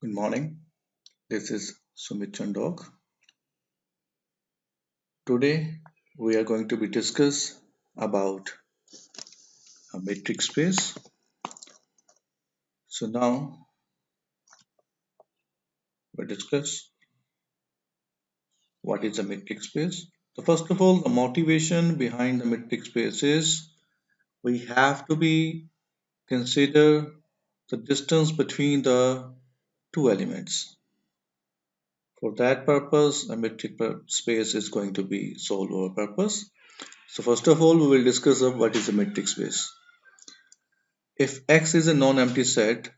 Good morning. This is Sumit Chandok. Today we are going to be discuss about a metric space. So now we discuss what is a metric space. So first of all, the motivation behind the metric space is we have to be consider the distance between the two elements. For that purpose, a metric space is going to be solved our purpose. So first of all, we will discuss of what is a metric space. If X is a non-empty set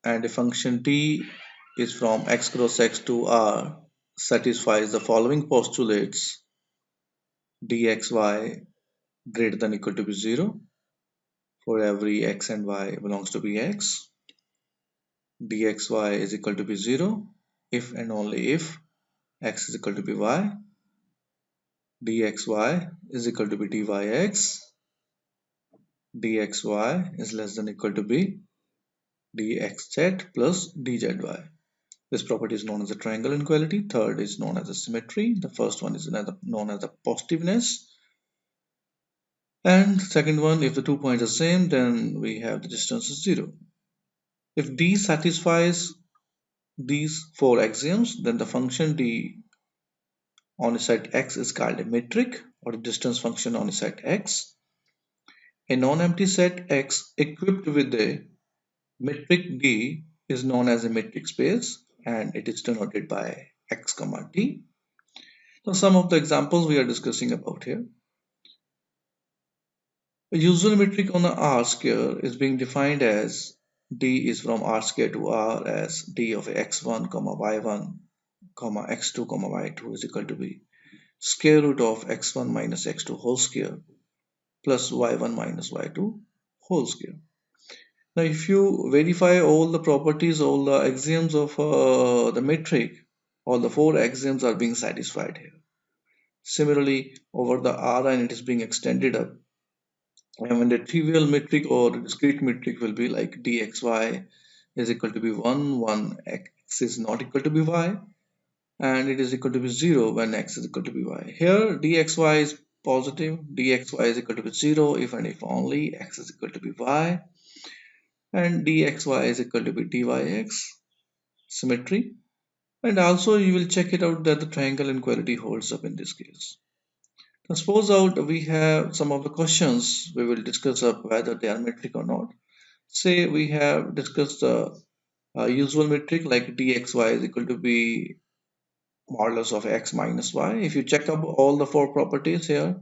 and a function t is from x cross x to R satisfies the following postulates: dxy greater than equal to be 0 for every x and y belongs to be x, dxy is equal to be 0 if and only if x is equal to be y, dxy is equal to be dyx, dxy is less than equal to be dxz plus dzy. This property is known as a triangle inequality. Third is known as a symmetry. The first one is known as a positiveness. And second one, if the 2 points are same, then we have the distance is 0. If D satisfies these four axioms, then the function D on a set X is called a metric or a distance function on a set X. A non-empty set X equipped with a metric D is known as a metric space and it is denoted by X comma T. So some of the examples we are discussing about here. A usual metric on a R square is being defined as D is from R square to R as D of x1, y1, x2, y2 is equal to be square root of x1 minus x2 whole square plus y1 minus y2 whole square. Now if you verify all the properties, all the axioms of the metric, all the four axioms are being satisfied here. Similarly, over the Rn it is being extended up. And when the trivial metric or discrete metric will be like dxy is equal to be 1, x is not equal to be y, and it is equal to be 0 when x is equal to be y. Here dxy is positive, dxy is equal to be 0 if and if only x is equal to be y, and dxy is equal to be dyx, symmetry. And also you will check it out that the triangle inequality holds up in this case. Now suppose out we have some of the questions we will discuss up whether they are metric or not. Say we have discussed the usual metric like dxy is equal to be modulus of x minus y. If you check up all the four properties here,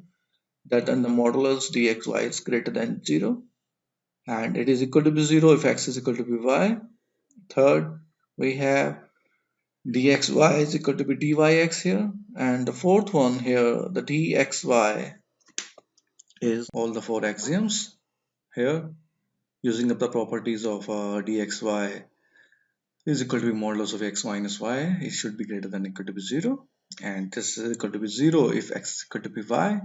that then the modulus dxy is greater than 0 and it is equal to be 0 if x is equal to be y. Third, we have dxy is equal to be dyx here, and the fourth one here, the dxy is all the four axioms here using up the properties of dxy is equal to be modulus of x minus y. It should be greater than equal to be 0, and this is equal to be 0 if x is equal to be y,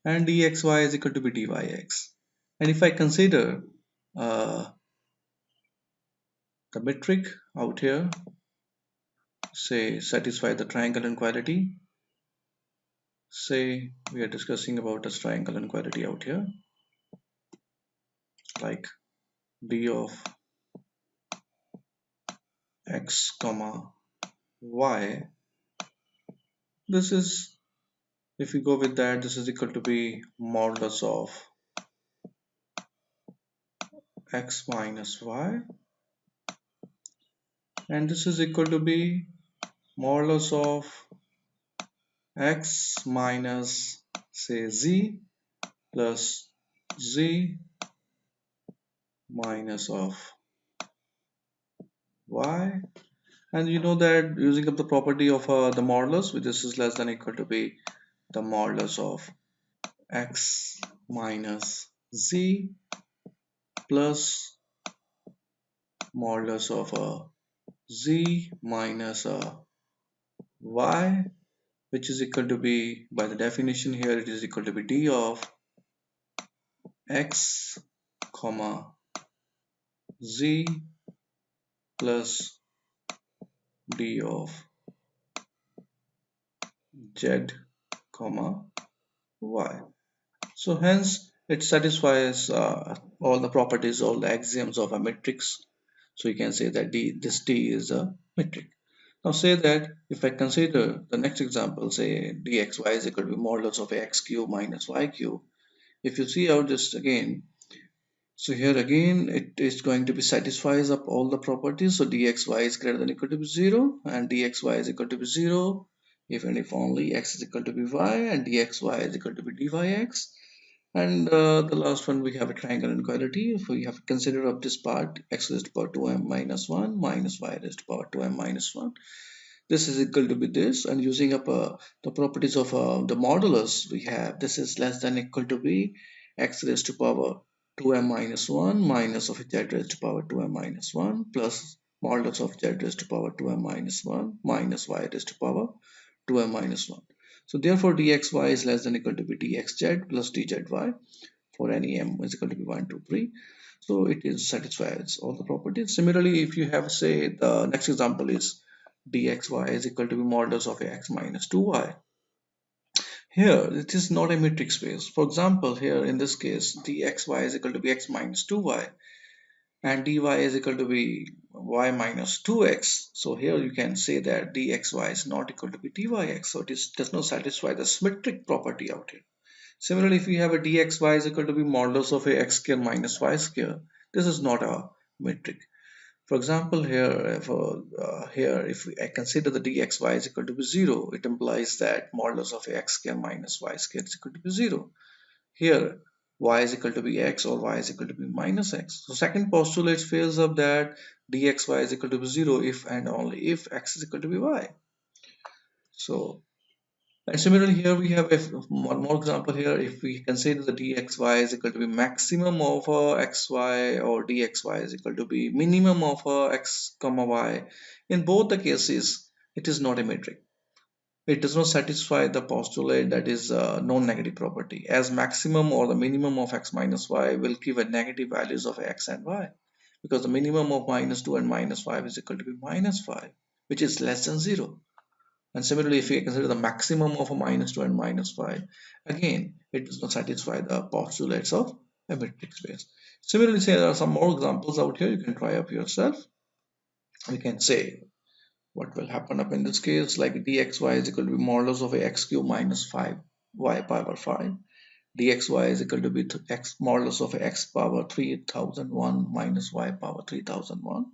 and dxy is equal to be dyx. And if I consider uh, the metric out here, say satisfy the triangle inequality, say we are discussing about this triangle inequality out here, like d of x comma y. This is, if we go with that, this is equal to be modulus of x minus y, and this is equal to be modulus of x minus say z plus z minus of y. And you know that using up the property of the modulus, which this is less than equal to be the modulus of x minus z plus modulus of z minus y, which is equal to be, by the definition here, it is equal to be d of x comma z plus d of z comma y. So hence it satisfies all the properties, all the axioms of a matrix. So you can say that this D is a metric. Now say that if I consider the next example, say dxy is equal to modulus of x cube minus y cube. If you see out this again, so here again it is going to be satisfies up all the properties. So dxy is greater than equal to be 0 and dxy is equal to be 0 if and if only x is equal to be y and dxy is equal to be dyx. And the last one, we have a triangle inequality. If we have to consider of this part, x raised to power 2m minus 1 minus y raised to power 2m minus 1. This is equal to be this, and using up the properties of the modulus, we have this is less than equal to be x raised to power 2m minus 1 minus of z raised to power 2m minus 1 plus modulus of z raised to power 2m minus 1 minus y raised to power 2m minus 1. So therefore dxy is less than equal to be dxz plus dzy for any m is equal to be 1, 2, 3. So it is satisfies all the properties. Similarly, if you have, say, the next example is dxy is equal to be modulus of x minus 2y. Here, it is not a metric space. For example, here in this case, dxy is equal to be x minus 2y and dy is equal to be y minus 2x. So here you can say that dxy is not equal to be dyx. So does not satisfy the symmetric property out here. Similarly, if we have a dxy is equal to be modulus of a x square minus y square, this is not a metric. For example, here if I consider the dxy is equal to be 0, it implies that modulus of x square minus y square is equal to be 0. Here, y is equal to be x or y is equal to be minus x. So second postulate fails up that dxy is equal to be 0 if and only if x is equal to be y. So and similarly, here we have one more example here. If we consider the dxy is equal to be maximum of xy or dxy is equal to be minimum of x comma y, in both the cases, it is not a metric. It does not satisfy the postulate that is non-negative property, as maximum or the minimum of x minus y will give a negative values of x and y, because the minimum of minus 2 and minus 5 is equal to be minus 5, which is less than 0. And similarly, if we consider the maximum of a minus 2 and minus 5, again, it does not satisfy the postulates of a metric space. Similarly, say there are some more examples out here. You can try up yourself. We can say what will happen up in this case, like dxy is equal to be modulus of a x cube minus 5 y power 5. dxy is equal to be x modulus of a x power 3001 minus y power 3001.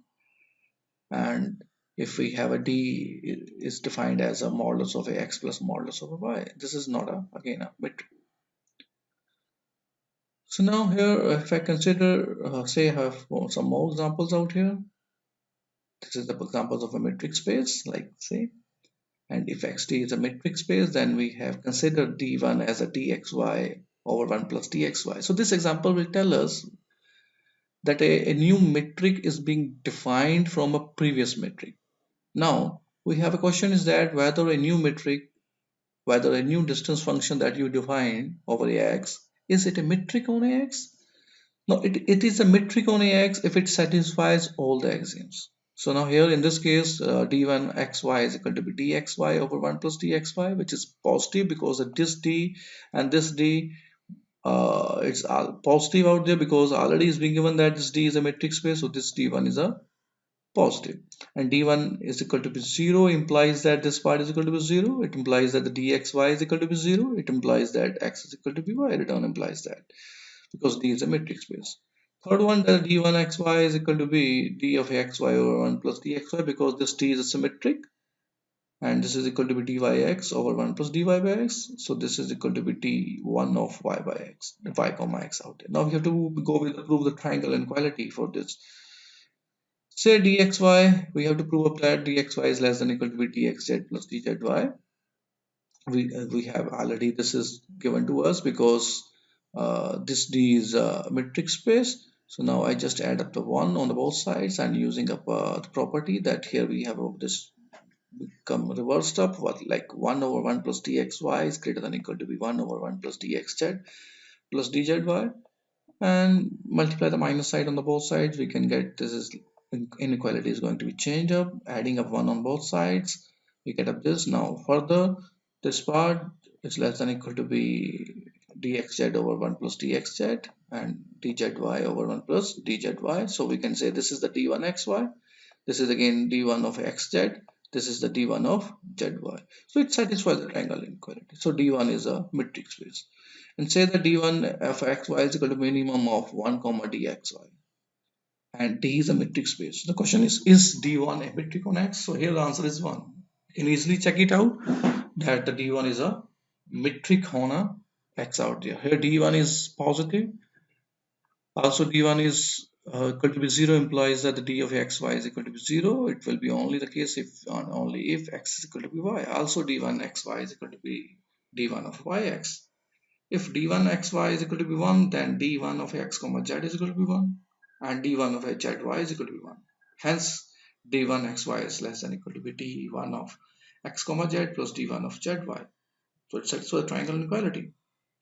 And if we have a d is defined as a modulus of a x plus modulus of a y, this is not again a metric. So now here, if I consider, say I have some more examples out here. This is the examples of a metric space, like say, and if xt is a metric space, then we have considered d1 as a dxy over 1 plus dxy. So this example will tell us that a new metric is being defined from a previous metric. Now, we have a question is that whether a new metric, whether a new distance function that you define over Ax, is it a metric on Ax? No, it is a metric on Ax if it satisfies all the axioms. So now here in this case, d1 xy is equal to be dxy over 1 plus dxy, which is positive because of this d and this d, it's all positive out there because already is being given that this d is a metric space, so this d1 is a positive, and d1 is equal to be 0 implies that this part is equal to be 0. It implies that the dxy is equal to be 0. It implies that x is equal to be y. Return implies that because d is a metric space. Third one, that d1 xy is equal to be d of xy over 1 plus dxy because this d is a symmetric, and this is equal to be dyx over 1 plus dy by x. So this is equal to be d1 of y by x, y comma x out there. Now we have to go with prove the triangle inequality for this. Say dxy, we have to prove up that dxy is less than equal to be dxz plus dzy. We have already, this is given to us because this d is a metric space. So now I just add up the 1 on the both sides and using up the property that here we have this become reversed up, what like 1 over 1 plus dxy is greater than equal to be 1 over 1 plus dxz plus dzy, and multiply the minus side on the both sides. We can get this is inequality is going to be changed up, adding up 1 on both sides. We get up this. Now further, this part is less than equal to be dxz over 1 plus dxz and dzy over 1 plus dzy. So we can say this is the d1xy. This is again d1 of xz. This is the d1 of zy. So it satisfies the triangle inequality. So d1 is a metric space. And say that d1 of xy is equal to minimum of 1 comma dxy, and D is a metric space. The question is D1 a metric on X? So here the answer is 1. You can easily check it out that the D1 is a metric on a X out there. Here D1 is positive. Also D1 is equal to be 0 implies that the D of xy is equal to be 0. It will be only the case if only if x is equal to be y. Also D1 xy is equal to be D1 of yx. If d1 xy is equal to be 1, then d1 of x comma z is equal to be 1, and d1 of zy is equal to be 1. Hence, d1 xy is less than equal to be d1 of x comma z plus d1 of zy. So it satisfies the triangle inequality.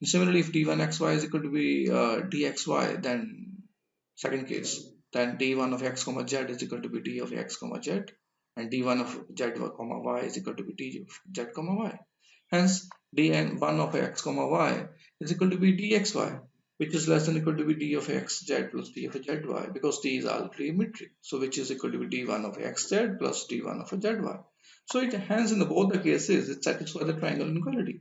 And similarly, if d1 xy is equal to be dxy, then second case, then d1 of x comma z is equal to be d of x comma z, and d1 of z comma y is equal to be d of z comma y. Hence, dn1 of x comma y is equal to be dxy, which is less than equal to be d of xz plus d of zy, because d is already a metric. So which is equal to be d1 of xz plus d1 of zy. So it hence in both the cases it satisfies the triangle inequality.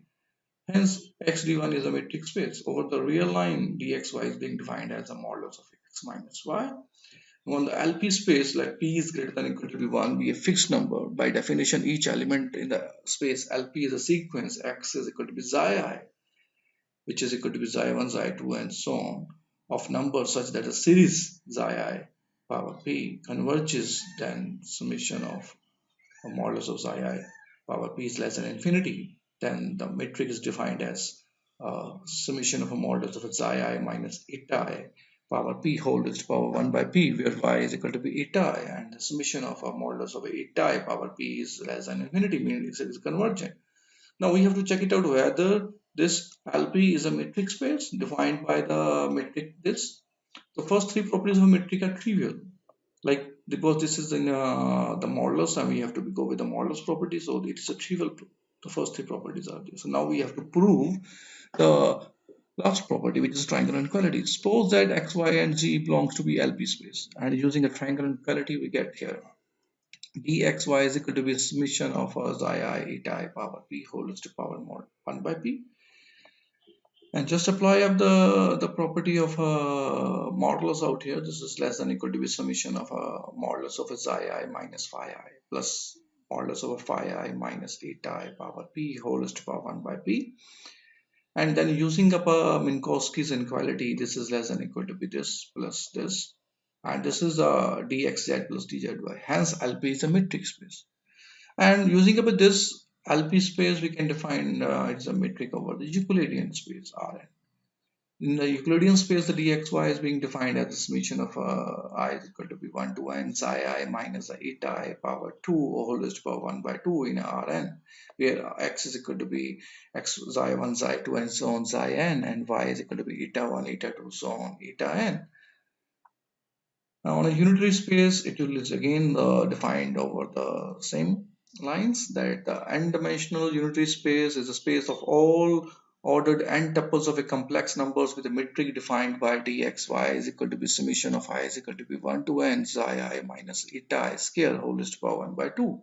Hence x d1 is a metric space. Over the real line dxy is being defined as a modulus of x minus y. On the LP space, like p is greater than or equal to be 1, be a fixed number. By definition, each element in the space LP is a sequence. X is equal to be xi, which is equal to be xi1, xi2, and so on, of numbers such that a series xi power p converges, then summation of a modulus of xi power p is less than infinity, then the metric is defined as summation of a modulus of xi minus eta I power p whole raised to power 1 by p, where y is equal to be eta I, and the summation of a modulus of eta I power p is less than infinity, meaning it is convergent. Now we have to check it out whether this LP is a metric space defined by the metric this. The first three properties of a metric are trivial, like because this is in the modulus and we have to go with the modulus property, so it is a trivial. The first three properties are there. So now we have to prove the last property, which is triangle inequality. Suppose that x, y, and z belongs to be LP space, and using a triangle inequality, we get here dxy is equal to be summation of xi eta I power p whole raised to power mod 1 by p, and just apply up the property of modulus out here. This is less than equal to be summation of a modulus of a xi I minus phi I plus modulus of a phi I minus eta I power p whole raised to power 1 by p. And then using up a Minkowski's inequality, this is less than equal to be this plus this, and this is dxz plus dzy. Hence LP is a metric space. And using up this LP space, we can define it's a metric over the Euclidean space Rn. In the Euclidean space, the dxy is being defined as the summation of I is equal to be 1 to n psi I minus the eta I power 2 whole raised to power 1 by 2 in Rn, where x is equal to be x xi1, xi2, and so on xn, and y is equal to be eta1, eta2, so on eta n. Now, on a unitary space, it will is again defined over the same lines, that the n-dimensional unitary space is a space of all ordered n tuples of a complex numbers with a metric defined by dxy is equal to be summation of I is equal to be 1 to n xi I minus eta I square whole raised to power 1 by 2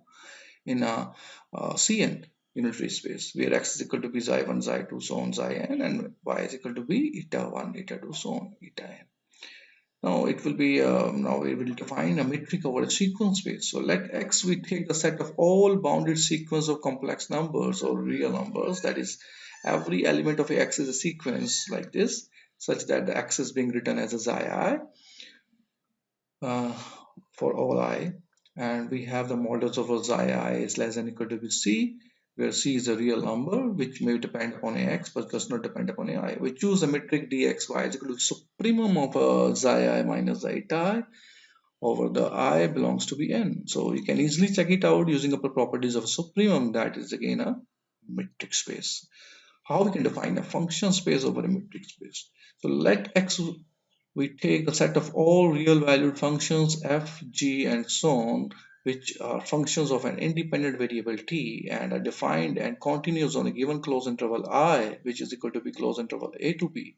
in a Cn unitary space, where x is equal to be xi1, xi2, so on xn, and y is equal to be eta1, eta2, so on eta n. Now it will be now we will define a metric over a sequence space. So let X we take the set of all bounded sequence of complex numbers or real numbers. That is, every element of X is a sequence like this, such that the X is being written as a xi I uh, for all I, and we have the modulus of a xi I is less than or equal to be C, where C is a real number which may depend upon a x but does not depend upon a I. We choose a metric dxy is equal to supremum of a xi I minus eta I over the I belongs to be n. So you can easily check it out using up the properties of a supremum, that is again a metric space. How we can define a function space over a metric space? So let x We take the set of all real valued functions f, g, and so on, which are functions of an independent variable t and are defined and continuous on a given closed interval I, which is equal to be closed interval a to b.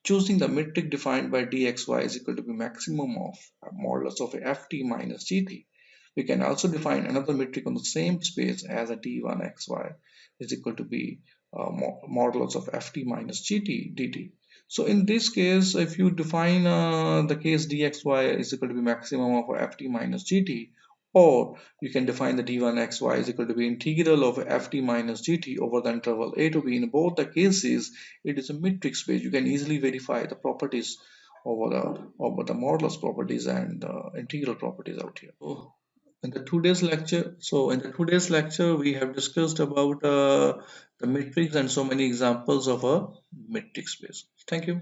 Choosing the metric defined by dxy is equal to be maximum of modulus of a ft minus gt. We can also define another metric on the same space as a d1xy is equal to be modulus of ft minus gt dt. So in this case, if you define the case dxy is equal to be maximum of ft minus gt, or you can define the d1xy is equal to be integral of ft minus gt over the interval a to b. In both the cases, it is a metric space. You can easily verify the properties over the modulus properties and integral properties out here. In the today's lecture, we have discussed about the metrics and so many examples of a metric space. Thank you.